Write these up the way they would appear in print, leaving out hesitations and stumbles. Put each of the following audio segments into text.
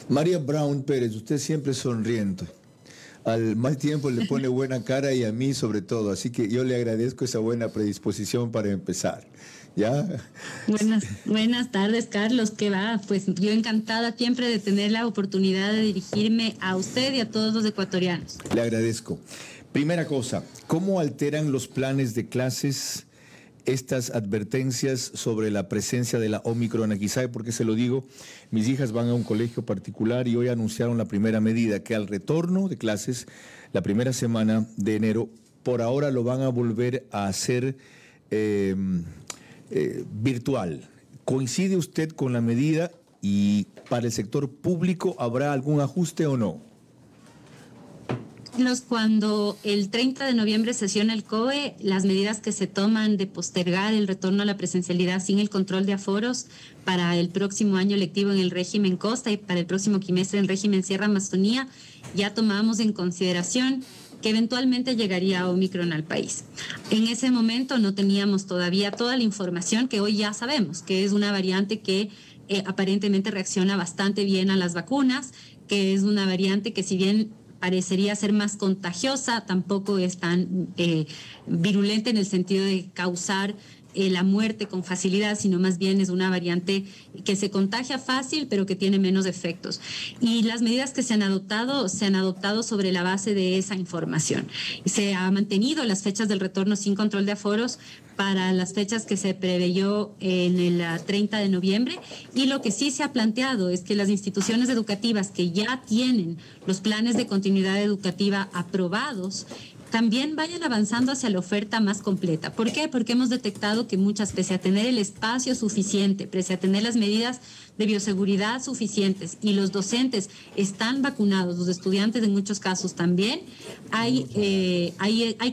María Brown Pérez, usted siempre sonriente. Al mal tiempo le pone buena cara y a mí sobre todo. Así que yo le agradezco esa buena predisposición para empezar. ¿Ya? Buenas tardes, Carlos. ¿Qué va? Pues yo encantada siempre de tener la oportunidad de dirigirme a usted y a todos los ecuatorianos. Le agradezco. Primera cosa, ¿cómo alteran los planes de clases estas advertencias sobre la presencia de la Omicron aquí? ¿Sabe por qué se lo digo? Mis hijas van a un colegio particular y hoy anunciaron la primera medida, que al retorno de clases, la primera semana de enero, por ahora lo van a volver a hacer virtual. ¿Coincide usted con la medida y para el sector público habrá algún ajuste o no? Cuando el 30 de noviembre sesiona el COE, las medidas que se toman de postergar el retorno a la presencialidad sin el control de aforos para el próximo año lectivo en el régimen Costa y para el próximo quimestre en el régimen Sierra Amazonía, ya tomamos en consideración que eventualmente llegaría Omicron al país. En ese momento no teníamos todavía toda la información que hoy ya sabemos, que es una variante que aparentemente reacciona bastante bien a las vacunas, que es una variante que si bien parecería ser más contagiosa, tampoco es tan virulenta en el sentido de causar la muerte con facilidad, sino más bien es una variante que se contagia fácil, pero que tiene menos efectos. Y las medidas que se han adoptado sobre la base de esa información. Se han mantenido las fechas del retorno sin control de aforos para las fechas que se preveyó en el 30 de noviembre, y lo que sí se ha planteado es que las instituciones educativas que ya tienen los planes de continuidad educativa aprobados también vayan avanzando hacia la oferta más completa. ¿Por qué? Porque hemos detectado que muchas, pese a tener el espacio suficiente, pese a tener las medidas de bioseguridad suficientes y los docentes están vacunados, los estudiantes en muchos casos también, hay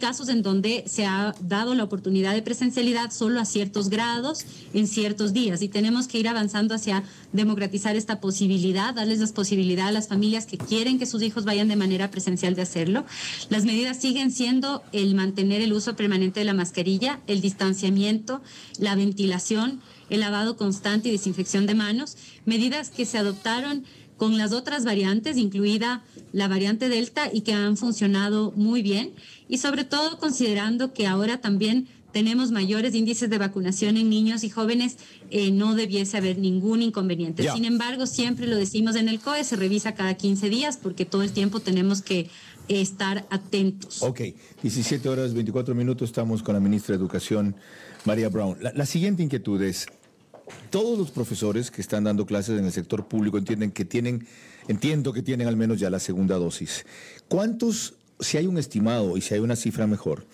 casos en donde se ha dado la oportunidad de presencialidad solo a ciertos grados en ciertos días, y tenemos que ir avanzando hacia democratizar esta posibilidad, darles la posibilidad a las familias que quieren que sus hijos vayan de manera presencial de hacerlo. Las medidas siguen siendo el mantener el uso permanente de la mascarilla, el distanciamiento, la ventilación, el lavado constante y desinfección de manos, medidas que se adoptaron con las otras variantes, incluida la variante Delta, y que han funcionado muy bien, y sobre todo considerando que ahora también tenemos mayores índices de vacunación en niños y jóvenes, no debiese haber ningún inconveniente. Sin embargo, siempre lo decimos en el COE, se revisa cada 15 días porque todo el tiempo tenemos que estar atentos. Ok, 17 horas 24 minutos, estamos con la ministra de Educación, María Brown. La siguiente inquietud es, todos los profesores que están dando clases en el sector público entiendo que tienen al menos ya la segunda dosis. ¿Cuántos, si hay un estimado y si hay una cifra mejor,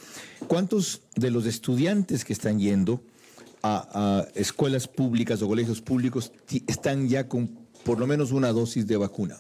cuántos de los estudiantes que están yendo a escuelas públicas o colegios públicos están ya con por lo menos una dosis de vacuna?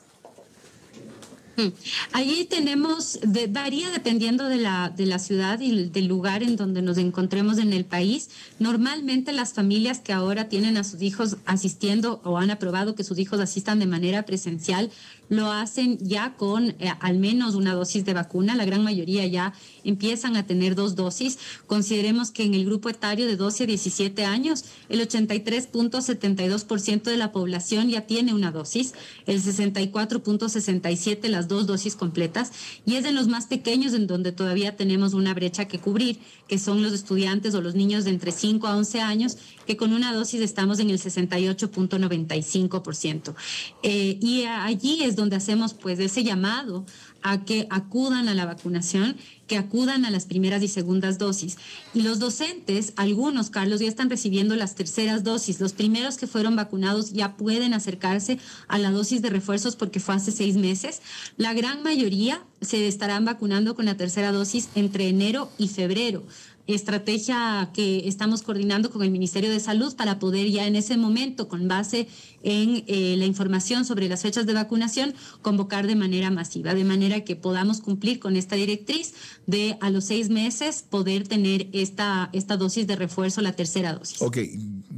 Allí tenemos, varía dependiendo de la ciudad y del lugar en donde nos encontremos en el país. Normalmente las familias que ahora tienen a sus hijos asistiendo o han aprobado que sus hijos asistan de manera presencial, lo hacen ya con al menos una dosis de vacuna. La gran mayoría ya empiezan a tener 2 dosis. Consideremos que en el grupo etario de 12 a 17 años, el 83.72% de la población ya tiene una dosis, el 64.67% las 2 dosis completas, y es en los más pequeños en donde todavía tenemos una brecha que cubrir, que son los estudiantes o los niños de entre 5 a 11 años, que con una dosis estamos en el 68.95%. Y allí es donde hacemos pues ese llamado a que acudan a la vacunación, que acudan a las primeras y segundas dosis. Y los docentes, algunos, Carlos, ya están recibiendo las terceras dosis. Los primeros que fueron vacunados ya pueden acercarse a la dosis de refuerzos porque fue hace 6 meses. La gran mayoría se estarán vacunando con la tercera dosis entre enero y febrero. Estrategia que estamos coordinando con el Ministerio de Salud para poder ya en ese momento, con base en la información sobre las fechas de vacunación, convocar de manera masiva, de manera que podamos cumplir con esta directriz de a los 6 meses poder tener esta dosis de refuerzo, la tercera dosis. Ok,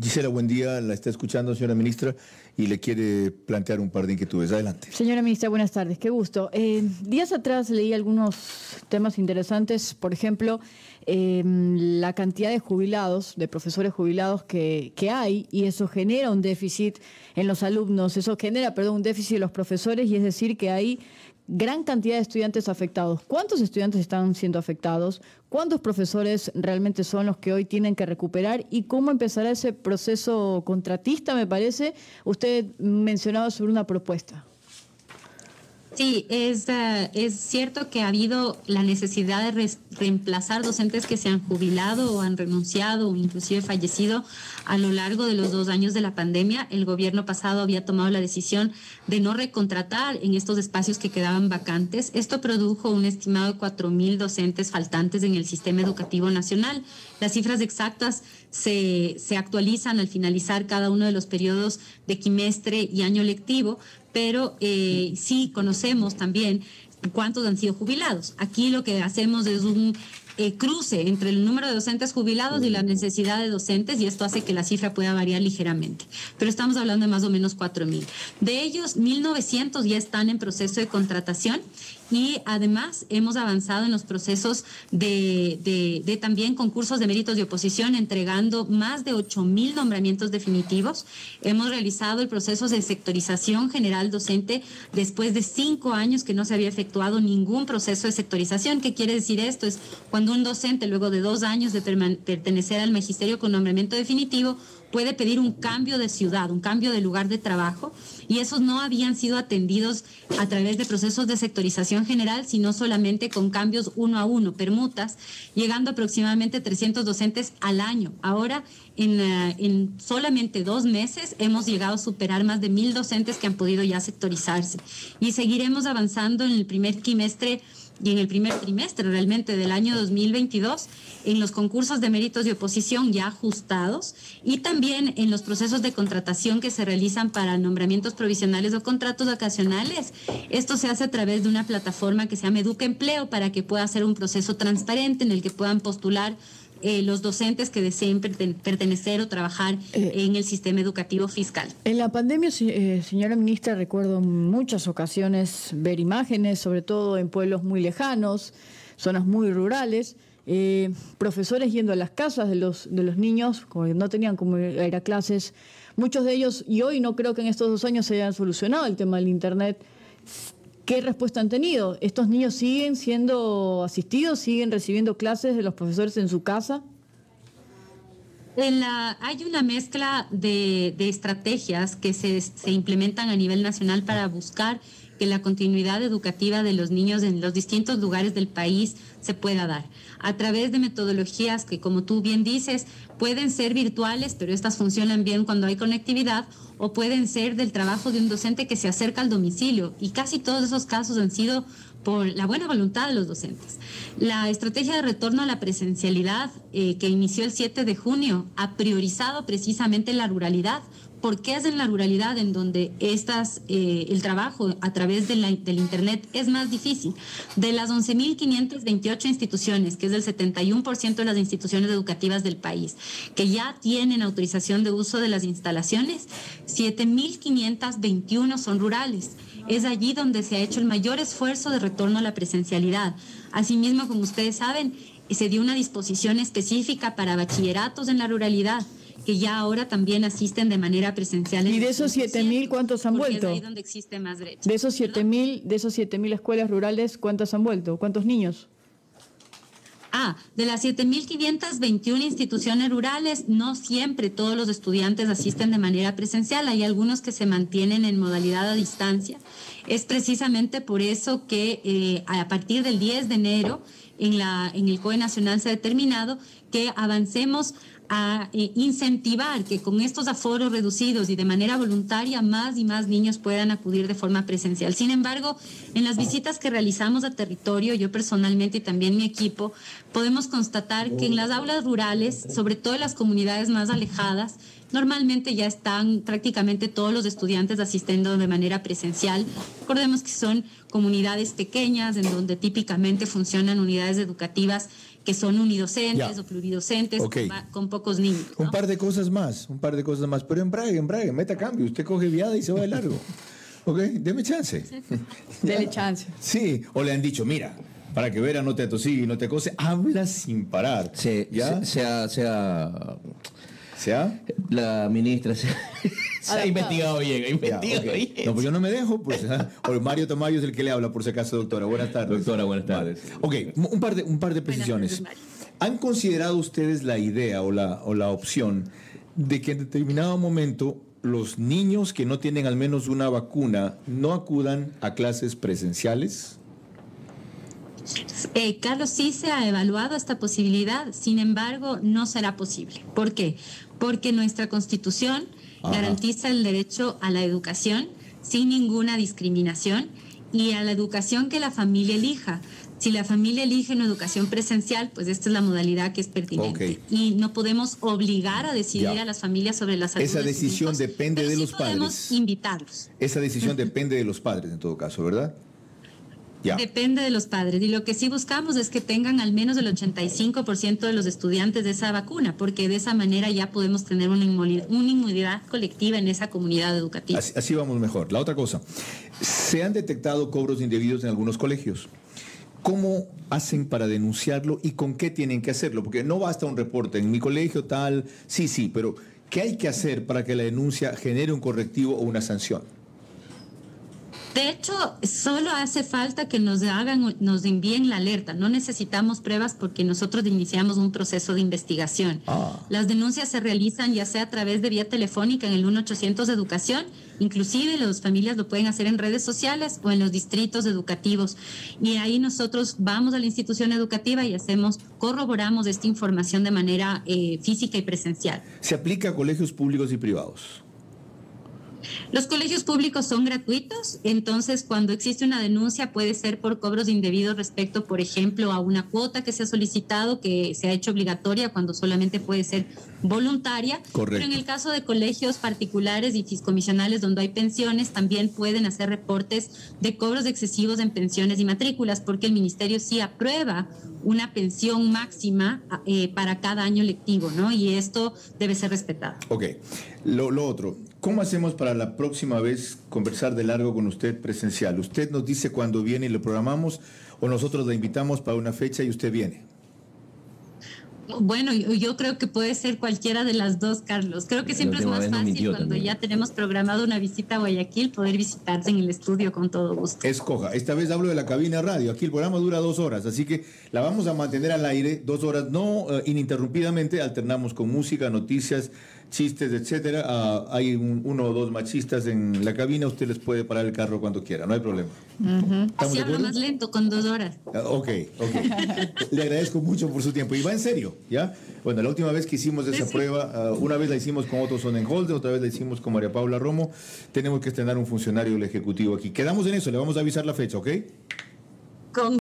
Gisela, buen día, la está escuchando, señora ministra, y le quiere plantear un par de inquietudes. Adelante. Señora ministra, buenas tardes, qué gusto. Días atrás leí algunos temas interesantes, por ejemplo, la cantidad de jubilados, de profesores jubilados que hay, y eso genera un déficit en los alumnos, eso genera, un déficit en los profesores, y es decir que hay gran cantidad de estudiantes afectados. ¿Cuántos estudiantes están siendo afectados? ¿Cuántos profesores realmente son los que hoy tienen que recuperar? ¿Y cómo empezará ese proceso contratista, me parece? Usted mencionaba sobre una propuesta. Sí, es cierto que ha habido la necesidad de reemplazar docentes que se han jubilado o han renunciado o inclusive fallecido a lo largo de los 2 años de la pandemia. El gobierno pasado había tomado la decisión de no recontratar en estos espacios que quedaban vacantes. Esto produjo un estimado de 4.000 docentes faltantes en el sistema educativo nacional. Las cifras exactas se actualizan al finalizar cada uno de los periodos de quimestre y año lectivo, pero sí conocemos también cuántos han sido jubilados. Aquí lo que hacemos es un cruce entre el número de docentes jubilados y la necesidad de docentes, y esto hace que la cifra pueda variar ligeramente. Pero estamos hablando de más o menos 4.000. De ellos, 1.900 ya están en proceso de contratación, y además hemos avanzado en los procesos de también concursos de méritos de oposición, entregando más de 8.000 nombramientos definitivos. Hemos realizado el proceso de sectorización general docente después de 5 años que no se había efectuado ningún proceso de sectorización. ¿Qué quiere decir esto? Es cuando un docente, luego de 2 años de pertenecer al magisterio con nombramiento definitivo, puede pedir un cambio de ciudad, un cambio de lugar de trabajo, y esos no habían sido atendidos a través de procesos de sectorización general, sino solamente con cambios 1 a 1, permutas, llegando aproximadamente 300 docentes al año. Ahora, en solamente 2 meses, hemos llegado a superar más de 1.000 docentes que han podido ya sectorizarse, y seguiremos avanzando en el primer quimestre y en el primer trimestre realmente del año 2022 en los concursos de méritos de oposición ya ajustados, y también en los procesos de contratación que se realizan para nombramientos provisionales o contratos ocasionales. Esto se hace a través de una plataforma que se llama Educa Empleo, para que pueda ser un proceso transparente en el que puedan postular los docentes que deseen pertenecer o trabajar en el sistema educativo fiscal. En la pandemia, señora ministra, recuerdo en muchas ocasiones ver imágenes, sobre todo en pueblos muy lejanos, zonas muy rurales, profesores yendo a las casas de los niños, como no tenían como ir a clases, muchos de ellos, y hoy no creo que en estos 2 años se hayan solucionado el tema del Internet. ¿Qué respuesta han tenido? ¿Estos niños siguen siendo asistidos, siguen recibiendo clases de los profesores en su casa? Hay una mezcla de estrategias que se implementan a nivel nacional para buscar que la continuidad educativa de los niños en los distintos lugares del país se pueda dar a través de metodologías que, como tú bien dices, pueden ser virtuales, pero estas funcionan bien cuando hay conectividad, o pueden ser del trabajo de un docente que se acerca al domicilio, y casi todos esos casos han sido por la buena voluntad de los docentes. La estrategia de retorno a la presencialidad que inició el 7 de junio ha priorizado precisamente la ruralidad, porque es en la ruralidad en donde el trabajo a través del Internet es más difícil. De las 11.528 instituciones, que es el 71% de las instituciones educativas del país, que ya tienen autorización de uso de las instalaciones, 7.521 son rurales. Es allí donde se ha hecho el mayor esfuerzo de retorno a la presencialidad. Asimismo, como ustedes saben, se dio una disposición específica para bachilleratos en la ruralidad, que ya ahora también asisten de manera presencial. ¿Y de esos 7.000 cuántos han vuelto? Es ahí donde existe más brecha. De esos 7.000 escuelas rurales, ¿cuántas han vuelto? ¿Cuántos niños? De las 7.521 instituciones rurales, no siempre todos los estudiantes asisten de manera presencial. Hay algunos que se mantienen en modalidad a distancia. Es precisamente por eso que a partir del 10 de enero en el COE Nacional se ha determinado que avancemos a incentivar que con estos aforos reducidos y de manera voluntaria más y más niños puedan acudir de forma presencial. Sin embargo, en las visitas que realizamos a territorio, yo personalmente y también mi equipo, podemos constatar que en las aulas rurales, sobre todo en las comunidades más alejadas, Normalmente ya están prácticamente todos los estudiantes asistiendo de manera presencial. Recordemos que son comunidades pequeñas en donde típicamente funcionan unidades educativas que son unidocentes o pluridocentes, con pocos niños, ¿no? Un par de cosas más, pero embrague, meta cambio, usted coge viada y se va de largo. Ok, deme chance. Dele chance. Sí, o le han dicho, mira, para que Vera no te atosigue y no te cose, habla sin parar. ¿Ya? La ministra se ha investigado bien, bien. No, pues yo no me dejo, pues. O Mario Tamayo es el que le habla, por si acaso, doctora. Buenas tardes. Doctora, buenas tardes. Ok, un par de precisiones. ¿Han considerado ustedes la idea o la opción de que en determinado momento los niños que no tienen al menos una vacuna no acudan a clases presenciales? Carlos, sí se ha evaluado esta posibilidad, sin embargo, no será posible. ¿Por qué? Porque nuestra Constitución garantiza el derecho a la educación sin ninguna discriminación y a la educación que la familia elija. Si la familia elige una educación presencial, pues esta es la modalidad que es pertinente. Y no podemos obligar a decidir a las familias sobre la salud. Esa decisión depende de los padres. Podemos invitarlos. Esa decisión depende de los padres, en todo caso, ¿verdad? Depende de los padres, y lo que sí buscamos es que tengan al menos el 85% de los estudiantes de esa vacuna, porque de esa manera ya podemos tener una inmunidad colectiva en esa comunidad educativa. Así vamos mejor. La otra cosa, se han detectado cobros indebidos en algunos colegios. ¿Cómo hacen para denunciarlo y con qué tienen que hacerlo? Porque no basta un reporte, en mi colegio tal, sí, pero ¿qué hay que hacer para que la denuncia genere un correctivo o una sanción? De hecho, solo hace falta que nos envíen la alerta. No necesitamos pruebas porque nosotros iniciamos un proceso de investigación. Las denuncias se realizan ya sea a través de vía telefónica en el 1-800 de Educación, inclusive las familias lo pueden hacer en redes sociales o en los distritos educativos. Y ahí nosotros vamos a la institución educativa y corroboramos esta información de manera física y presencial. ¿Se aplica a colegios públicos y privados? Los colegios públicos son gratuitos, entonces cuando existe una denuncia puede ser por cobros indebidos respecto, por ejemplo, a una cuota que se ha solicitado, que se ha hecho obligatoria cuando solamente puede ser voluntaria. Correcto. Pero en el caso de colegios particulares y fiscomisionales donde hay pensiones, también pueden hacer reportes de cobros excesivos en pensiones y matrículas, porque el ministerio sí aprueba una pensión máxima para cada año lectivo, ¿no? Y esto debe ser respetado. Ok. Lo otro, ¿cómo hacemos para la próxima vez conversar de largo con usted presencial? ¿Usted nos dice cuándo viene y lo programamos o nosotros la invitamos para una fecha y usted viene? Bueno, yo creo que puede ser cualquiera de las dos, Carlos. Creo que siempre es más fácil cuando ya tenemos programado una visita a Guayaquil poder visitarse en el estudio con todo gusto. Escoja. Esta vez hablo de la cabina radio. Aquí el programa dura 2 horas, así que la vamos a mantener al aire 2 horas, no ininterrumpidamente. Alternamos con música, noticias, chistes, etcétera. Hay 1 o 2 machistas en la cabina. Usted les puede parar el carro cuando quiera, no hay problema. Así habla más lento, con 2 horas. Ok. Le agradezco mucho por su tiempo. Y va en serio, ¿ya? Bueno, la última vez que hicimos esa prueba, una vez la hicimos con Otto Sonnenholder, otra vez la hicimos con María Paula Romo. Tenemos que estrenar un funcionario del Ejecutivo aquí. Quedamos en eso, le vamos a avisar la fecha, ¿ok? Con